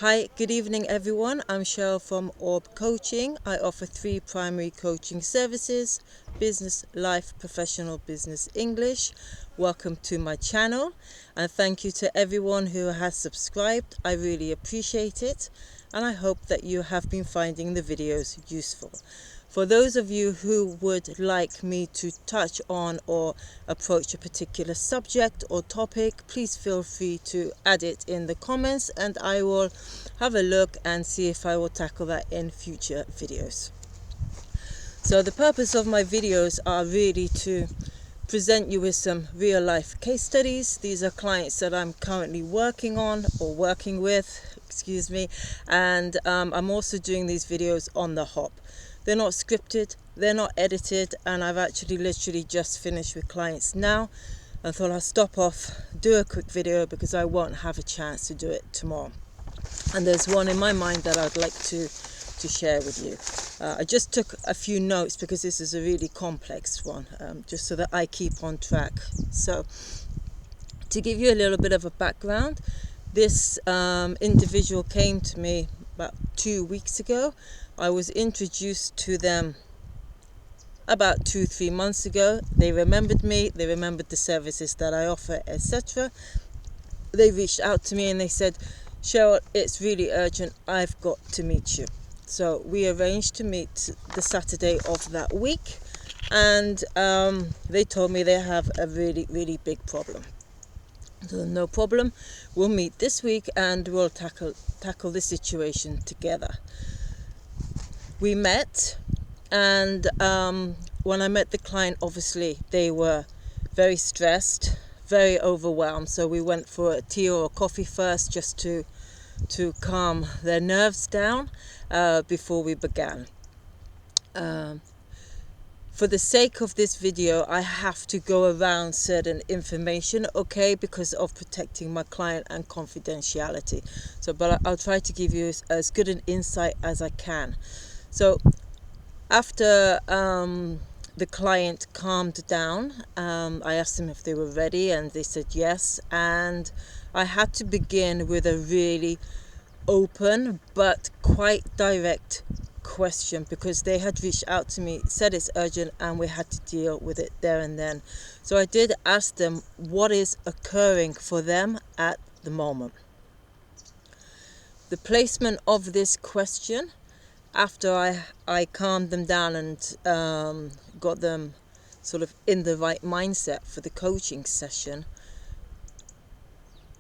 Hi, good evening everyone. I'm Cheryl from Orb Coaching. I offer 3 primary coaching services: business, life, professional business English. Welcome to my channel and thank you to everyone who has subscribed. I really appreciate it and I hope that you have been finding the videos useful. For those of you who would like me to touch on or approach a particular subject or topic, please feel free to add it in the comments and I will have a look and see if I will tackle that in future videos. So the purpose of my videos are really to present you with some real life case studies. These are clients that I'm currently working on or working with, and I'm also doing these videos on the hop. They're not scripted, they're not edited, and I've actually literally just finished with clients now. I thought I'll stop off, do a quick video because I won't have a chance to do it tomorrow. And there's one in my mind that I'd like to share with you. I just took a few notes because this is a really complex one, just so that I keep on track. So to give you a little bit of a background, this individual came to me about 2 weeks ago. I was introduced to them about 2-3 months ago. They remembered me, they remembered the services that I offer, etc. They reached out to me and they said, Cheryl, it's really urgent, I've got to meet you. So we arranged to meet the Saturday of that week, and they told me they have a really big problem. So no problem, we'll meet this week and we'll tackle the situation together. We met, and when I met the client, obviously they were very stressed, very overwhelmed. So we went for a tea or a coffee first just to calm their nerves down before we began. For the sake of this video, I have to go around certain information, okay, because of protecting my client and confidentiality. So, but I'll try to give you as good an insight as I can. So after the client calmed down, I asked them if they were ready and they said yes, and I had to begin with a really open but quite direct question because they had reached out to me, said it's urgent and we had to deal with it there and then. So I did ask them what is occurring for them at the moment. The placement of this question, after I calmed them down and got them sort of in the right mindset for the coaching session,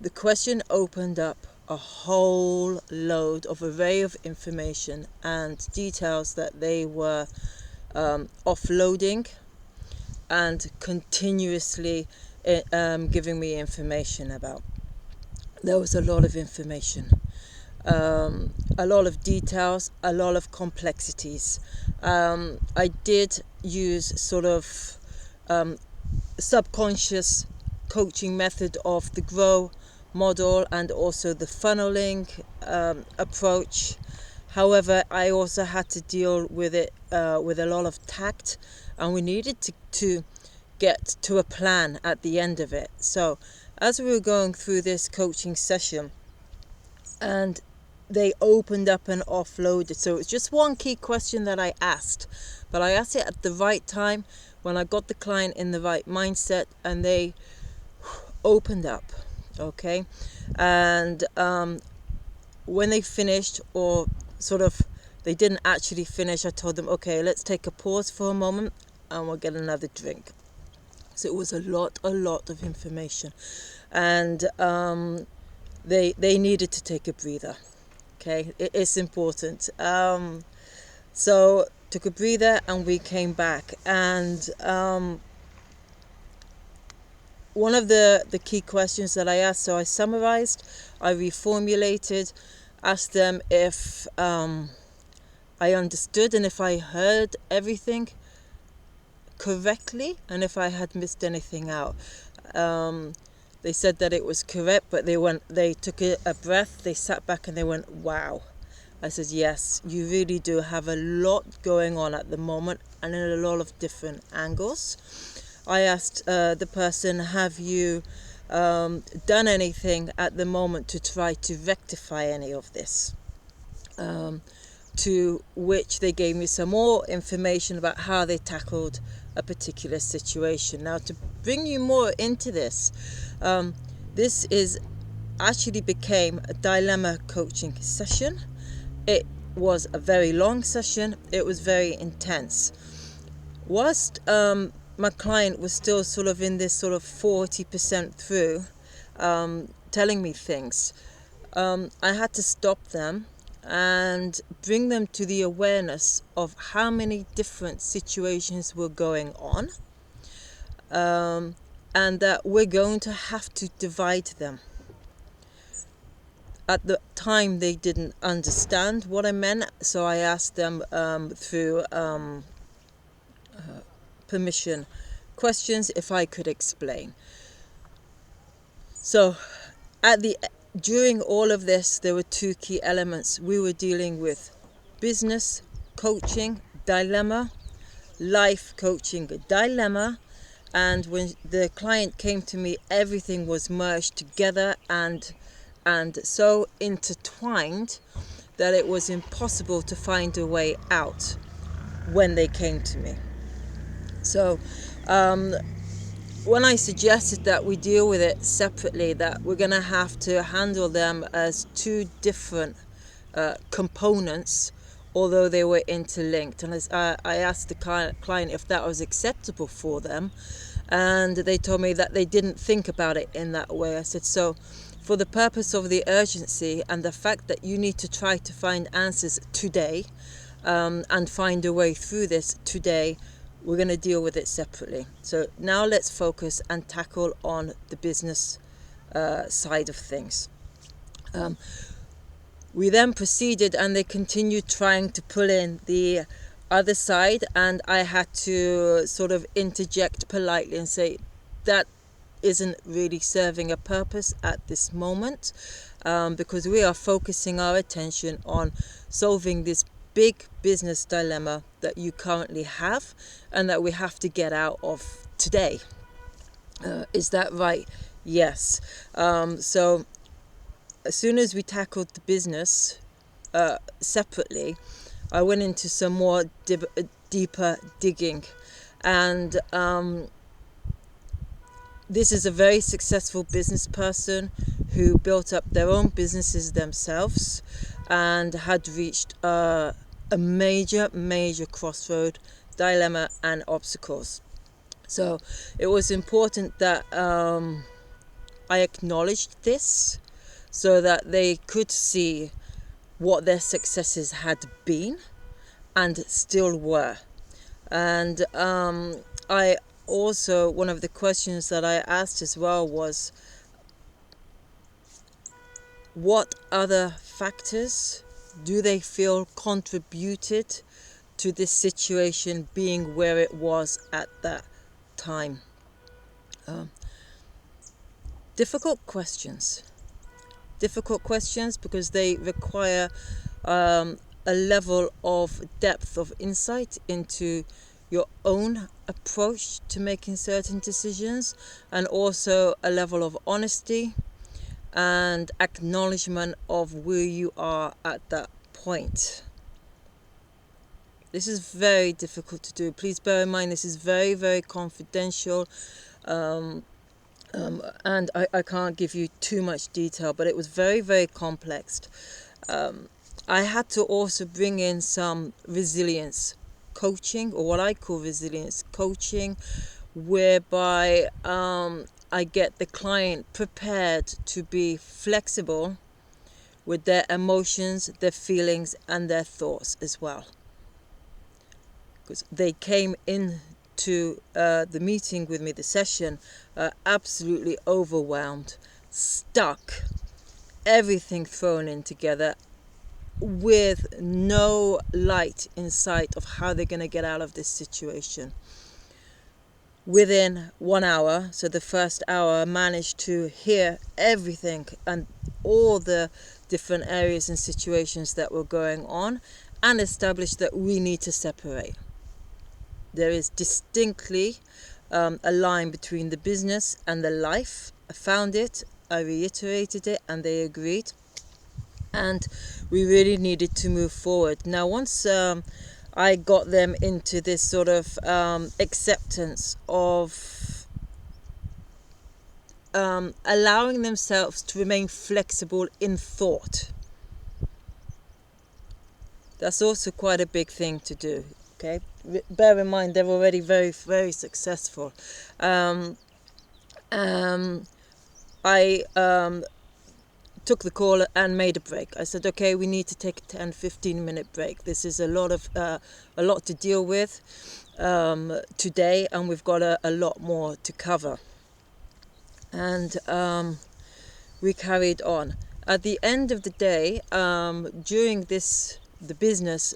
the question opened up a whole load of array of information and details that they were offloading and continuously giving me information about. There was a lot of information, a lot of details, a lot of complexities. I did use sort of subconscious coaching method of the GROW model and also the funneling approach. However, I also had to deal with it with a lot of tact, and we needed to get to a plan at the end of it. So as we were going through this coaching session and they opened up and offloaded, so it's just one key question that I asked, but I asked it at the right time when I got the client in the right mindset and they opened up, okay? And when they finished, or sort of they didn't actually finish, I told them, okay, let's take a pause for a moment and we'll get another drink. So it was a lot of information, and they needed to take a breather, okay? It's important. So took a breather and we came back, and one of the key questions that I asked, so I summarized, I reformulated, asked them if I understood and if I heard everything correctly and if I had missed anything out. They said that it was correct, but they took a breath, they sat back and they went, wow. I said, yes, you really do have a lot going on at the moment and in a lot of different angles. I asked the person, have you done anything at the moment to try to rectify any of this. To which they gave me some more information about how they tackled a particular situation. Now, to bring you more into this, this is actually became a dilemma coaching session. It was a very long session. It was very intense. Whilst my client was still sort of in this sort of 40% through, telling me things, I had to stop them and bring them to the awareness of how many different situations were going on, and that we're going to have to divide them. At the time, they didn't understand what I meant, so I asked them through permission questions if I could explain. So during all of this, there were two key elements. We were dealing with business coaching dilemma, life coaching dilemma, and when the client came to me, everything was merged together and so intertwined that it was impossible to find a way out when they came to me. So when I suggested that we deal with it separately, that we're going to have to handle them as two different components, although they were interlinked. And I asked the client if that was acceptable for them, and they told me that they didn't think about it in that way. I said, so for the purpose of the urgency and the fact that you need to try to find answers today, and find a way through this today, we're going to deal with it separately. So now let's focus and tackle on the business side of things. We then proceeded, and they continued trying to pull in the other side, and I had to sort of interject politely and say that isn't really serving a purpose at this moment, because we are focusing our attention on solving this big business dilemma that you currently have and that we have to get out of today. Is that right? Yes. So as soon as we tackled the business separately, I went into some more deeper digging, and this is a very successful business person who built up their own businesses themselves and had reached a major crossroad, dilemma and obstacles. So it was important that I acknowledged this so that they could see what their successes had been and still were. And I also, one of the questions that I asked as well was, what other factors do they feel contributed to this situation being where it was at that time? Difficult questions because they require a level of depth of insight into your own approach to making certain decisions, and also a level of honesty and acknowledgement of where you are at that point. This is very difficult to do. Please bear in mind, this is very, very confidential, and I can't give you too much detail, but it was very, very complex. I had to also bring in some resilience coaching, or what I call resilience coaching, whereby I get the client prepared to be flexible with their emotions, their feelings, and their thoughts as well. Because they came into the meeting with me, the session, absolutely overwhelmed, stuck, everything thrown in together, with no light in sight of how they're going to get out of this situation. Within 1 hour, so the first hour, I managed to hear everything and all the different areas and situations that were going on, and establish that we need to separate. There is distinctly a line between the business and the life found it, I reiterated it, and they agreed. And we really needed to move forward. Now, once I got them into this sort of acceptance of allowing themselves to remain flexible in thought, that's also quite a big thing to do. Okay, bear in mind they're already very, very successful. I took the call and made a break. I said, okay, we need to take a 10-15 minute break. This is a lot to deal with today, and we've got a lot more to cover. And we carried on. At the end of the day, during the business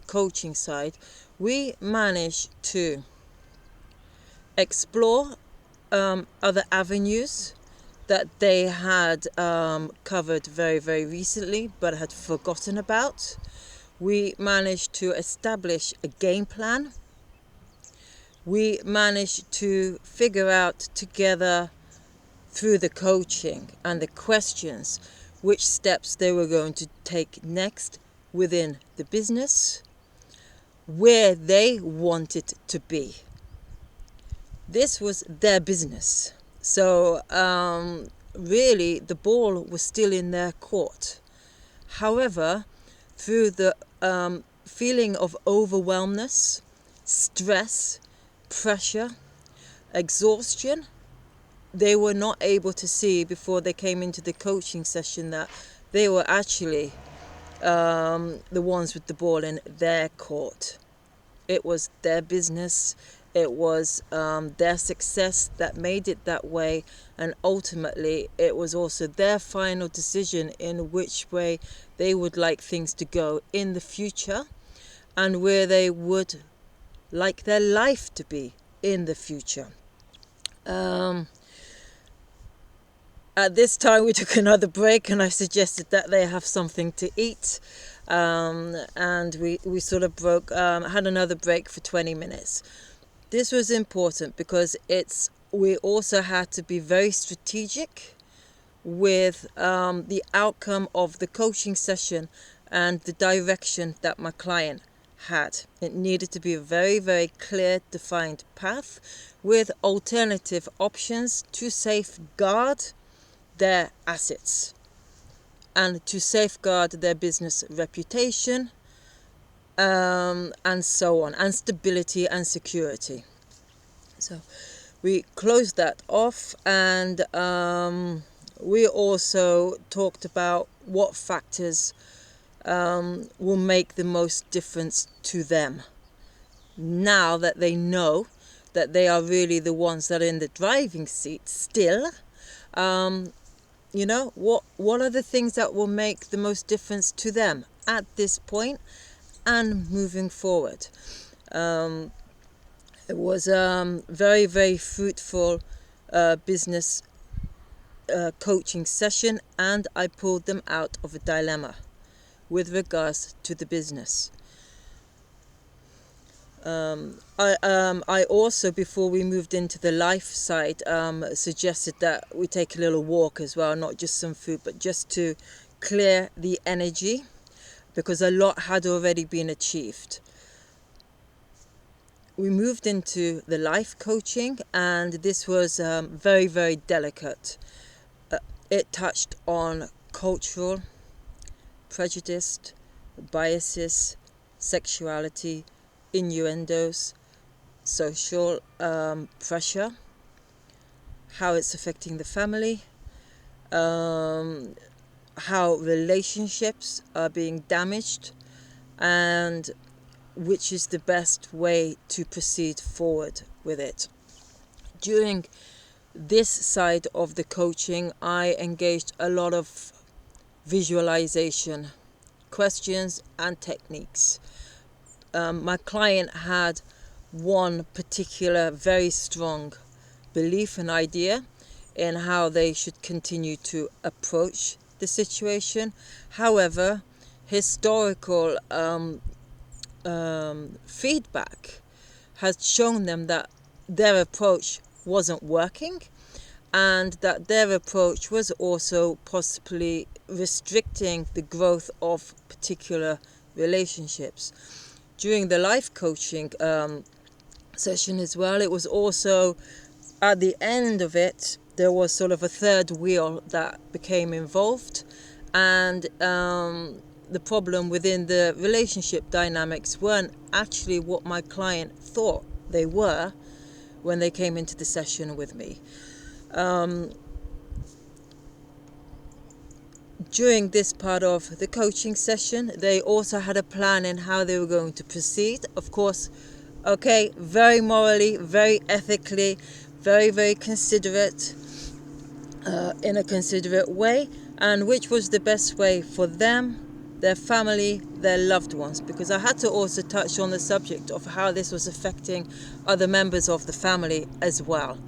coaching side, we managed to explore other avenues that they had covered very, very recently but had forgotten about. We managed to establish a game plan. We managed to figure out together through the coaching and the questions which steps they were going to take next within the business, where they wanted to be. This was their business. So really the ball was still in their court. However, through the feeling of overwhelmness, stress, pressure, exhaustion, they were not able to see before they came into the coaching session that they were actually the ones with the ball in their court. It was their business. It was their success that made it that way, and ultimately it was also their final decision in which way they would like things to go in the future and where they would like their life to be in the future. At this time we took another break, and I suggested that they have something to eat, and we sort of had another break for 20 minutes. This was important because we also had to be very strategic with the outcome of the coaching session and the direction that my client had. It needed to be a very, very clear, defined path with alternative options to safeguard their assets and to safeguard their business reputation, and so on, and stability and security. So we closed that off, and we also talked about what factors will make the most difference to them now that they know that they are really the ones that are in the driving seat still. What are the things that will make the most difference to them at this point and moving forward? It was very, very fruitful business coaching session, and I pulled them out of a dilemma with regards to the business. I also, before we moved into the life side, suggested that we take a little walk as well, not just some food, but just to clear the energy, because a lot had already been achieved. We moved into the life coaching, and this was very, very delicate. It touched on cultural prejudice, biases, sexuality, innuendos, social pressure, how it's affecting the family, how relationships are being damaged, and which is the best way to proceed forward with it. During this side of the coaching, I engaged a lot of visualization, questions and techniques. My client had one particular very strong belief and idea in how they should continue to approach the situation. However, historical feedback has shown them that their approach wasn't working, and that their approach was also possibly restricting the growth of particular relationships. During the life coaching session as well, it was also at the end of it, there was sort of a third wheel that became involved, and the problem within the relationship dynamics weren't actually what my client thought they were when they came into the session with me. During this part of the coaching session, they also had a plan in how they were going to proceed. Of course, okay, very morally, very ethically, very, very considerate, in a considerate way, and which was the best way for them, their family, their loved ones, because I had to also touch on the subject of how this was affecting other members of the family as well.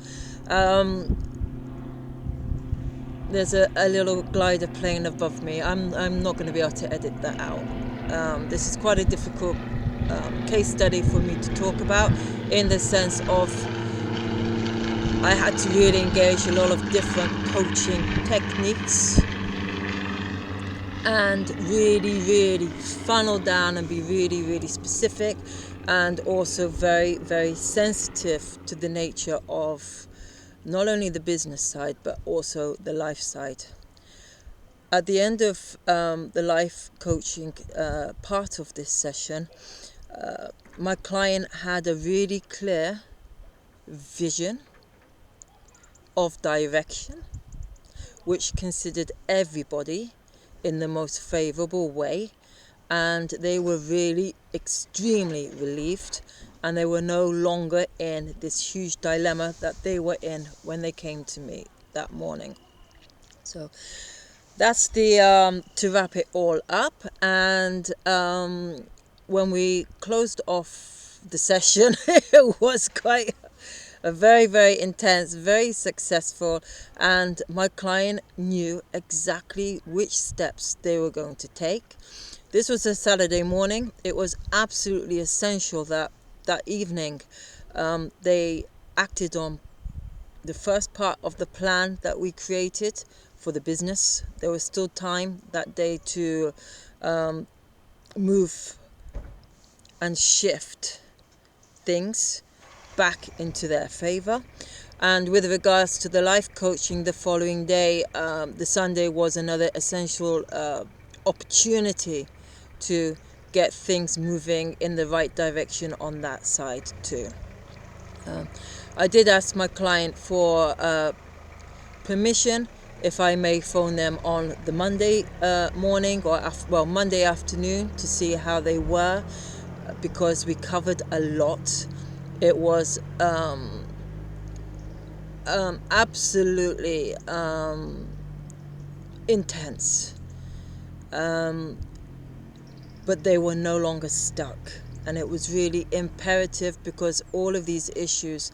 There's a little glider plane above me. I'm not going to be able to edit that out. This is quite a difficult case study for me to talk about, in the sense of I had to really engage a lot of different coaching techniques and really, really funnel down and be really, really specific, and also very, very sensitive to the nature of not only the business side but also the life side. At the end of the life coaching part of this session, my client had a really clear vision of direction, which considered everybody in the most favorable way, and they were really extremely relieved, and they were no longer in this huge dilemma that they were in when they came to me that morning. So that's the to wrap it all up. And when we closed off the session, it was quite a very, very intense, very successful, and my client knew exactly which steps they were going to take. This was a Saturday morning. It was absolutely essential that that evening they acted on the first part of the plan that we created for the business. There was still time that day to move and shift things back into their favor. And with regards to the life coaching, the following day, the Sunday, was another essential opportunity to get things moving in the right direction on that side too. I did ask my client for permission if I may phone them on the Monday morning, or Monday afternoon, to see how they were, because we covered a lot. It was absolutely intense, but they were no longer stuck, and it was really imperative, because all of these issues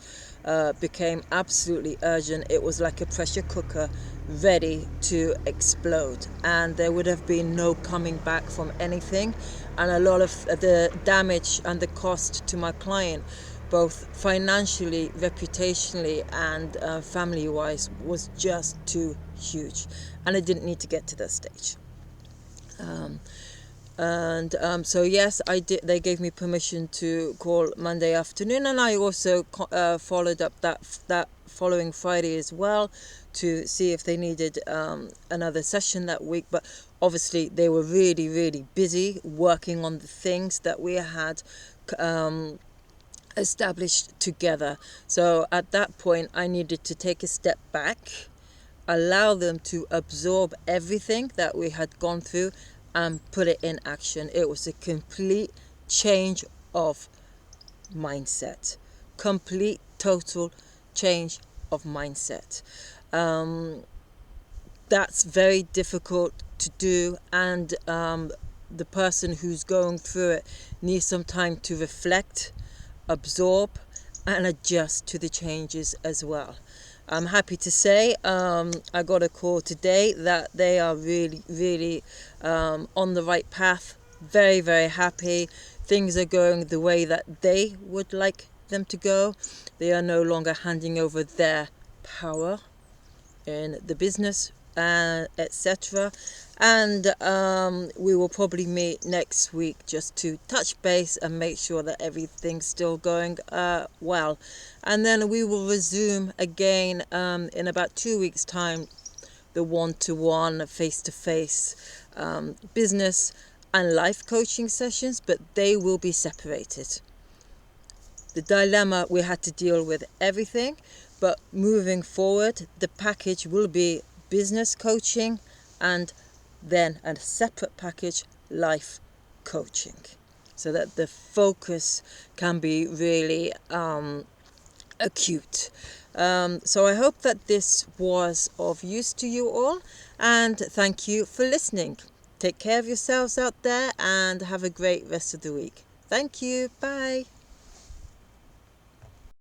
became absolutely urgent. It was like a pressure cooker ready to explode, and there would have been no coming back from anything, and a lot of the damage and the cost to my client, both financially, reputationally, and family-wise, was just too huge, and it didn't need to get to that stage. So yes, I did. They gave me permission to call Monday afternoon, and I also followed up that following Friday as well, to see if they needed another session that week. But obviously, they were really, really busy working on the things that we had established together. So at that point, I needed to take a step back, allow them to absorb everything that we had gone through, and put it in action. It was a complete change of mindset. Complete, total change of mindset. That's very difficult to do, and the person who's going through it needs some time to reflect, absorb, and adjust to the changes as well. I'm happy to say I got a call today that they are really, really on the right path. Very, very happy. Things are going the way that they would like them to go. They are no longer handing over their power in the business, etc. And we will probably meet next week just to touch base and make sure that everything's still going well. And then we will resume again in about 2 weeks' time, the one-to-one, face-to-face business and life coaching sessions, but they will be separated. The dilemma, we had to deal with everything, but moving forward, the package will be business coaching and then a separate package, life coaching, so that the focus can be really acute. So I hope that this was of use to you all, and thank you for listening. Take care of yourselves out there and have a great rest of the week. Thank you. Bye.